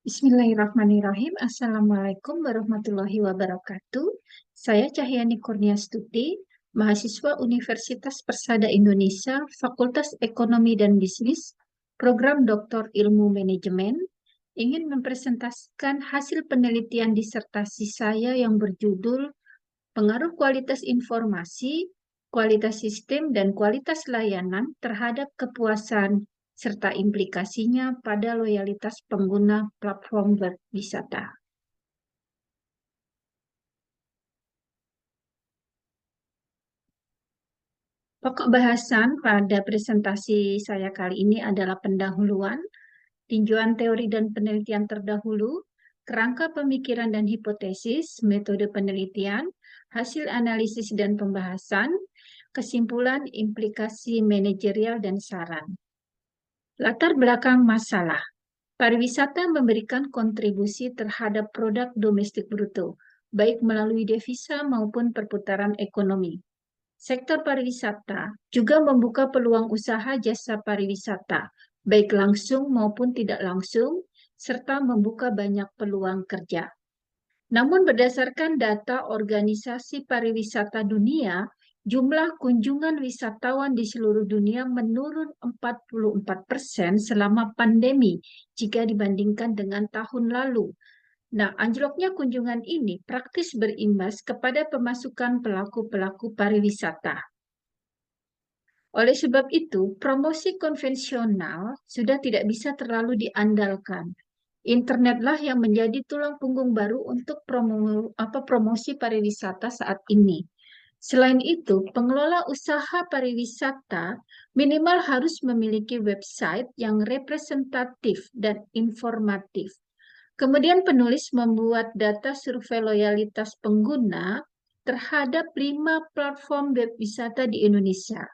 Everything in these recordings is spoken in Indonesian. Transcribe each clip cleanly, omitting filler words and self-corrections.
Bismillahirrahmanirrahim. Assalamualaikum warahmatullahi wabarakatuh. Saya Cahyani Kurniastuti, mahasiswa Universitas Persada Indonesia, Fakultas Ekonomi dan Bisnis, Program Doktor Ilmu Manajemen, ingin mempresentasikan hasil penelitian disertasi saya yang berjudul Pengaruh Kualitas Informasi, Kualitas Sistem, dan Kualitas Layanan terhadap kepuasan serta implikasinya pada loyalitas pengguna platform berwisata. Pokok bahasan pada presentasi saya kali ini adalah pendahuluan, tinjauan teori dan penelitian terdahulu, kerangka pemikiran dan hipotesis, metode penelitian, hasil analisis dan pembahasan, kesimpulan, implikasi manajerial, dan saran. Latar belakang masalah. Pariwisata memberikan kontribusi terhadap produk domestik bruto, baik melalui devisa maupun perputaran ekonomi. Sektor pariwisata juga membuka peluang usaha jasa pariwisata, baik langsung maupun tidak langsung, serta membuka banyak peluang kerja. Namun berdasarkan data Organisasi Pariwisata Dunia, jumlah kunjungan wisatawan di seluruh dunia menurun 44% selama pandemi jika dibandingkan dengan tahun lalu. Nah, anjloknya kunjungan ini praktis berimbas kepada pemasukan pelaku-pelaku pariwisata. Oleh sebab itu, promosi konvensional sudah tidak bisa terlalu diandalkan. Internetlah yang menjadi tulang punggung baru untuk promosi pariwisata saat ini. Selain itu, pengelola usaha pariwisata minimal harus memiliki website yang representatif dan informatif. Kemudian penulis membuat data survei loyalitas pengguna terhadap 5 platform web wisata di Indonesia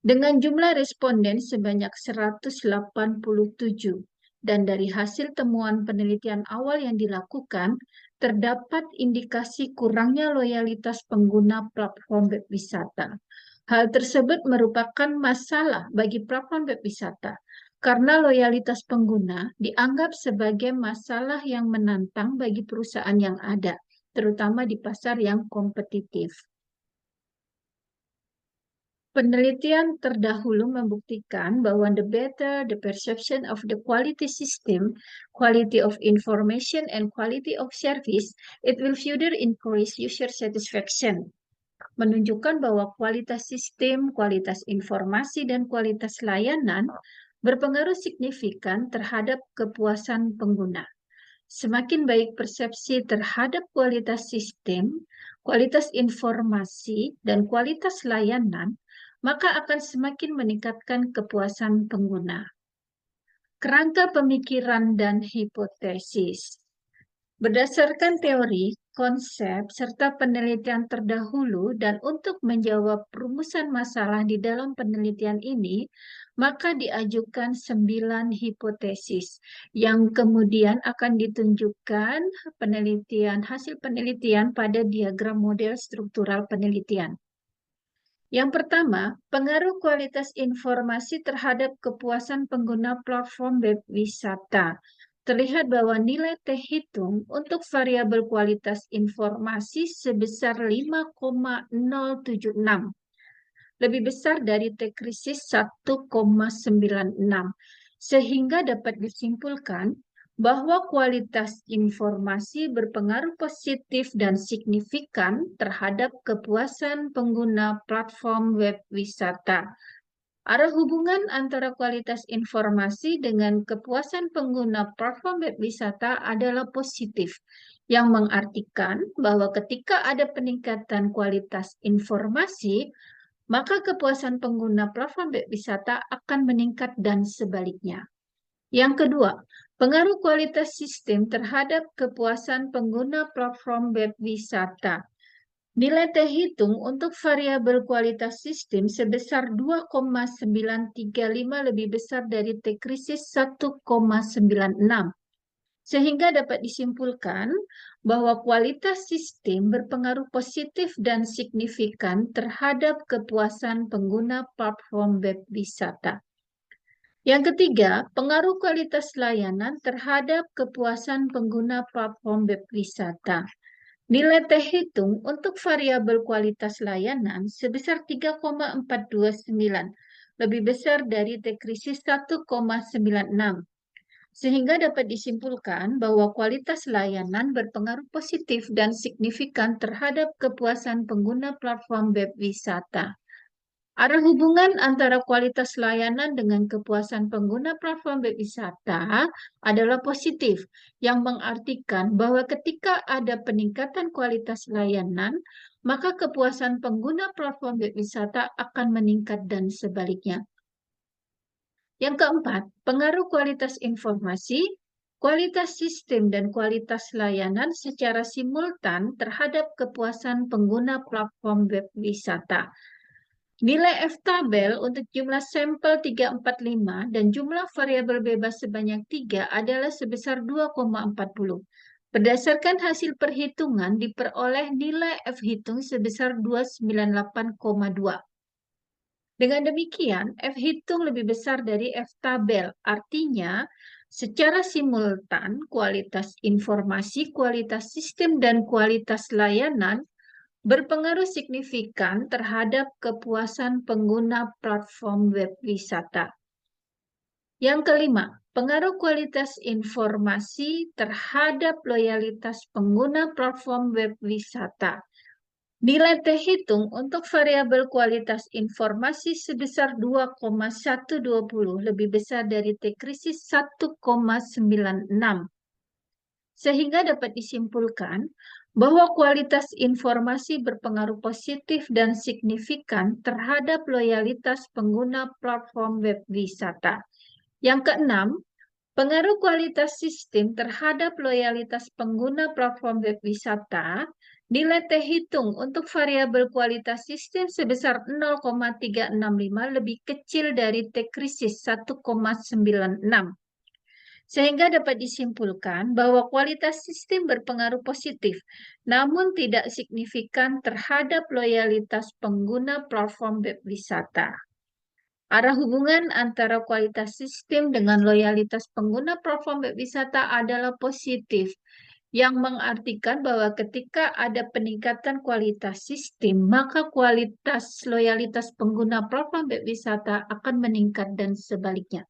dengan jumlah responden sebanyak 187. Dan dari hasil temuan penelitian awal yang dilakukan, terdapat indikasi kurangnya loyalitas pengguna platform web wisata. Hal tersebut merupakan masalah bagi platform web wisata, karena loyalitas pengguna dianggap sebagai masalah yang menantang bagi perusahaan yang ada, terutama di pasar yang kompetitif. Penelitian terdahulu membuktikan bahwa the better the perception of the quality system, quality of information, and quality of service, it will further increase user satisfaction. Menunjukkan bahwa kualitas sistem, kualitas informasi, dan kualitas layanan berpengaruh signifikan terhadap kepuasan pengguna. Semakin baik persepsi terhadap kualitas sistem, kualitas informasi, dan kualitas layanan, maka akan semakin meningkatkan kepuasan pengguna. Kerangka pemikiran dan hipotesis. Berdasarkan teori, konsep, serta penelitian terdahulu dan untuk menjawab perumusan masalah di dalam penelitian ini, maka diajukan 9 hipotesis yang kemudian akan ditunjukkan hasil penelitian pada diagram model struktural penelitian. Yang pertama, pengaruh kualitas informasi terhadap kepuasan pengguna platform web wisata. Terlihat bahwa nilai T hitung untuk variabel kualitas informasi sebesar 5,076, lebih besar dari T krisis 1,96, sehingga dapat disimpulkan bahwa kualitas informasi berpengaruh positif dan signifikan terhadap kepuasan pengguna platform web wisata. Arah hubungan antara kualitas informasi dengan kepuasan pengguna platform web wisata adalah positif, yang mengartikan bahwa ketika ada peningkatan kualitas informasi, maka kepuasan pengguna platform web wisata akan meningkat dan sebaliknya. Yang kedua, pengaruh kualitas sistem terhadap kepuasan pengguna platform web wisata. Nilai T hitung untuk variabel kualitas sistem sebesar 2,935 lebih besar dari T krisis 1,96. Sehingga dapat disimpulkan bahwa kualitas sistem berpengaruh positif dan signifikan terhadap kepuasan pengguna platform web wisata. Yang ketiga, pengaruh kualitas layanan terhadap kepuasan pengguna platform web wisata. Nilai terhitung untuk variabel kualitas layanan sebesar 3,429, lebih besar dari T-krisis 1,96. Sehingga dapat disimpulkan bahwa kualitas layanan berpengaruh positif dan signifikan terhadap kepuasan pengguna platform web wisata. Arah hubungan antara kualitas layanan dengan kepuasan pengguna platform web wisata adalah positif, yang mengartikan bahwa ketika ada peningkatan kualitas layanan, maka kepuasan pengguna platform web wisata akan meningkat dan sebaliknya. Yang keempat, pengaruh kualitas informasi, kualitas sistem, dan kualitas layanan secara simultan terhadap kepuasan pengguna platform web wisata. Nilai F-tabel untuk jumlah sampel 345 dan jumlah variabel bebas sebanyak 3 adalah sebesar 2,40. Berdasarkan hasil perhitungan diperoleh nilai F-hitung sebesar 298,2. Dengan demikian, F-hitung lebih besar dari F-tabel. Artinya, secara simultan, kualitas informasi, kualitas sistem, dan kualitas layanan berpengaruh signifikan terhadap kepuasan pengguna platform web wisata. Yang kelima, pengaruh kualitas informasi terhadap loyalitas pengguna platform web wisata. Nilai terhitung untuk variabel kualitas informasi sebesar 2,120, lebih besar dari T-krisis 1,96. Sehingga dapat disimpulkan bahwa kualitas informasi berpengaruh positif dan signifikan terhadap loyalitas pengguna platform web wisata. Yang keenam, pengaruh kualitas sistem terhadap loyalitas pengguna platform web wisata. Nilai terhitung untuk variabel kualitas sistem sebesar 0,365, lebih kecil dari T-krisis 1,96. Sehingga dapat disimpulkan bahwa kualitas sistem berpengaruh positif, namun tidak signifikan terhadap loyalitas pengguna platform web wisata. Arah hubungan antara kualitas sistem dengan loyalitas pengguna platform web wisata adalah positif, yang mengartikan bahwa ketika ada peningkatan kualitas sistem, maka kualitas loyalitas pengguna platform web wisata akan meningkat dan sebaliknya.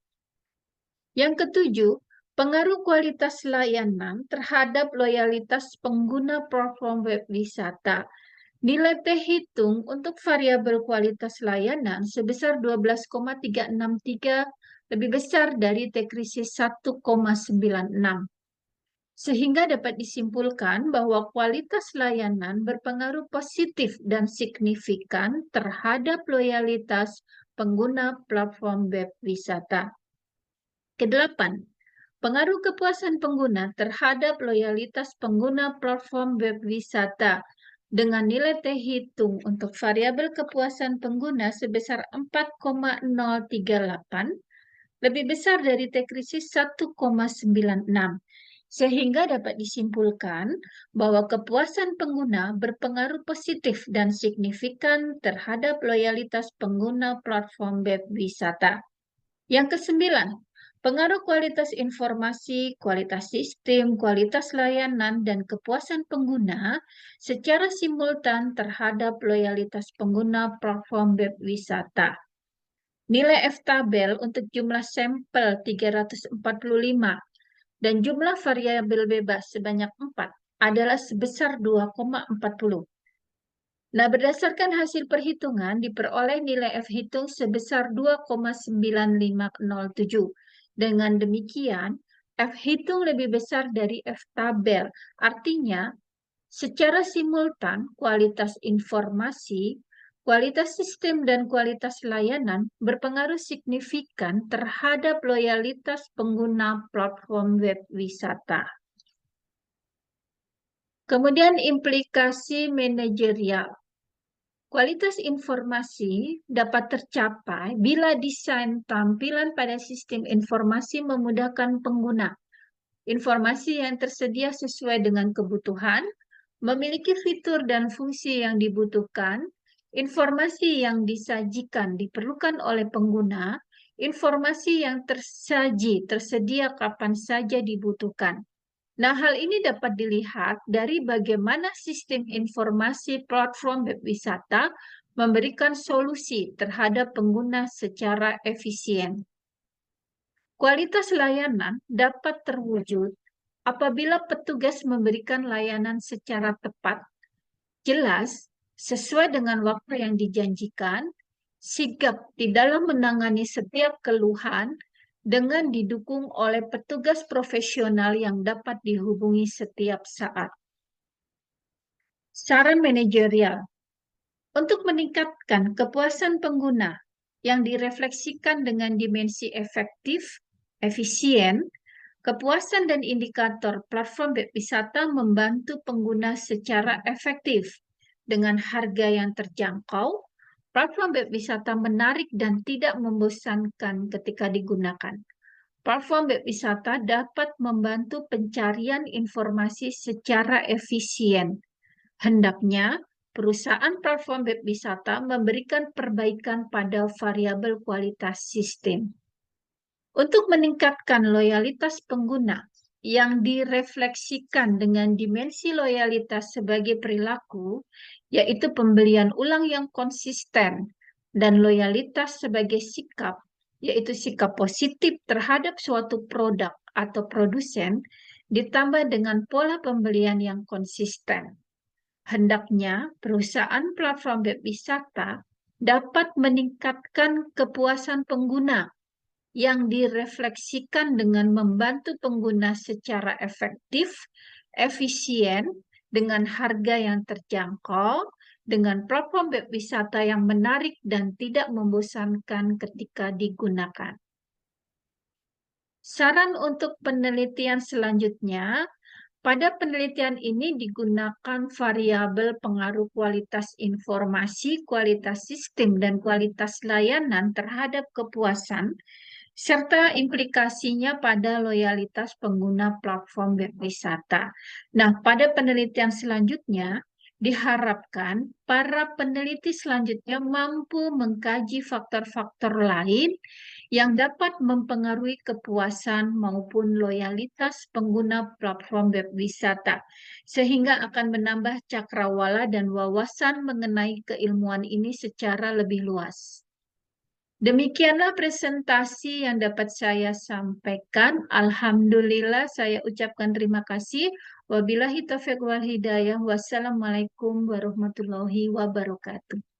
Yang ketujuh, pengaruh kualitas layanan terhadap loyalitas pengguna platform web wisata. Nilai terhitung untuk variabel kualitas layanan sebesar 12,363, lebih besar dari T-krisis 1,96. Sehingga dapat disimpulkan bahwa kualitas layanan berpengaruh positif dan signifikan terhadap loyalitas pengguna platform web wisata. Kedelapan, pengaruh kepuasan pengguna terhadap loyalitas pengguna platform web wisata dengan nilai terhitung untuk variabel kepuasan pengguna sebesar 4,038, lebih besar dari T-krisis 1,96. Sehingga dapat disimpulkan bahwa kepuasan pengguna berpengaruh positif dan signifikan terhadap loyalitas pengguna platform web wisata. Yang kesembilan, pengaruh kualitas informasi, kualitas sistem, kualitas layanan, dan kepuasan pengguna secara simultan terhadap loyalitas pengguna platform web wisata. Nilai F-tabel untuk jumlah sampel 345 dan jumlah variabel bebas sebanyak 4 adalah sebesar 2,40. Nah, berdasarkan hasil perhitungan diperoleh nilai F-hitung sebesar 2,9507. Dengan demikian, F-hitung lebih besar dari F-tabel. Artinya, secara simultan, kualitas informasi, kualitas sistem, dan kualitas layanan berpengaruh signifikan terhadap loyalitas pengguna platform web wisata. Kemudian implikasi manajerial. Kualitas informasi dapat tercapai bila desain tampilan pada sistem informasi memudahkan pengguna. Informasi yang tersedia sesuai dengan kebutuhan, memiliki fitur dan fungsi yang dibutuhkan, informasi yang disajikan diperlukan oleh pengguna, informasi yang tersedia kapan saja dibutuhkan. Nah, hal ini dapat dilihat dari bagaimana sistem informasi platform web wisata memberikan solusi terhadap pengguna secara efisien. Kualitas layanan dapat terwujud apabila petugas memberikan layanan secara tepat, jelas, sesuai dengan waktu yang dijanjikan, sigap di dalam menangani setiap keluhan, dengan didukung oleh petugas profesional yang dapat dihubungi setiap saat. Saran manajerial. Untuk meningkatkan kepuasan pengguna yang direfleksikan dengan dimensi efektif, efisien, kepuasan dan indikator platform web wisata membantu pengguna secara efektif dengan harga yang terjangkau. Platform web wisata menarik dan tidak membosankan ketika digunakan. Platform web wisata dapat membantu pencarian informasi secara efisien. Hendaknya perusahaan platform web wisata memberikan perbaikan pada variabel kualitas sistem. Untuk meningkatkan loyalitas pengguna yang direfleksikan dengan dimensi loyalitas sebagai perilaku, yaitu pembelian ulang yang konsisten, dan loyalitas sebagai sikap, yaitu sikap positif terhadap suatu produk atau produsen, ditambah dengan pola pembelian yang konsisten. Hendaknya perusahaan platform web wisata dapat meningkatkan kepuasan pengguna yang direfleksikan dengan membantu pengguna secara efektif, efisien, dengan harga yang terjangkau, dengan platform web wisata yang menarik dan tidak membosankan ketika digunakan. Saran untuk penelitian selanjutnya, pada penelitian ini digunakan variabel pengaruh kualitas informasi, kualitas sistem, dan kualitas layanan terhadap kepuasan, serta implikasinya pada loyalitas pengguna platform web wisata. Nah, pada penelitian selanjutnya, diharapkan para peneliti selanjutnya mampu mengkaji faktor-faktor lain yang dapat mempengaruhi kepuasan maupun loyalitas pengguna platform web wisata, sehingga akan menambah cakrawala dan wawasan mengenai keilmuan ini secara lebih luas. Demikianlah presentasi yang dapat saya sampaikan. Alhamdulillah, saya ucapkan terima kasih. Wabillahi taufiq wal hidayah. Wassalamualaikum warahmatullahi wabarakatuh.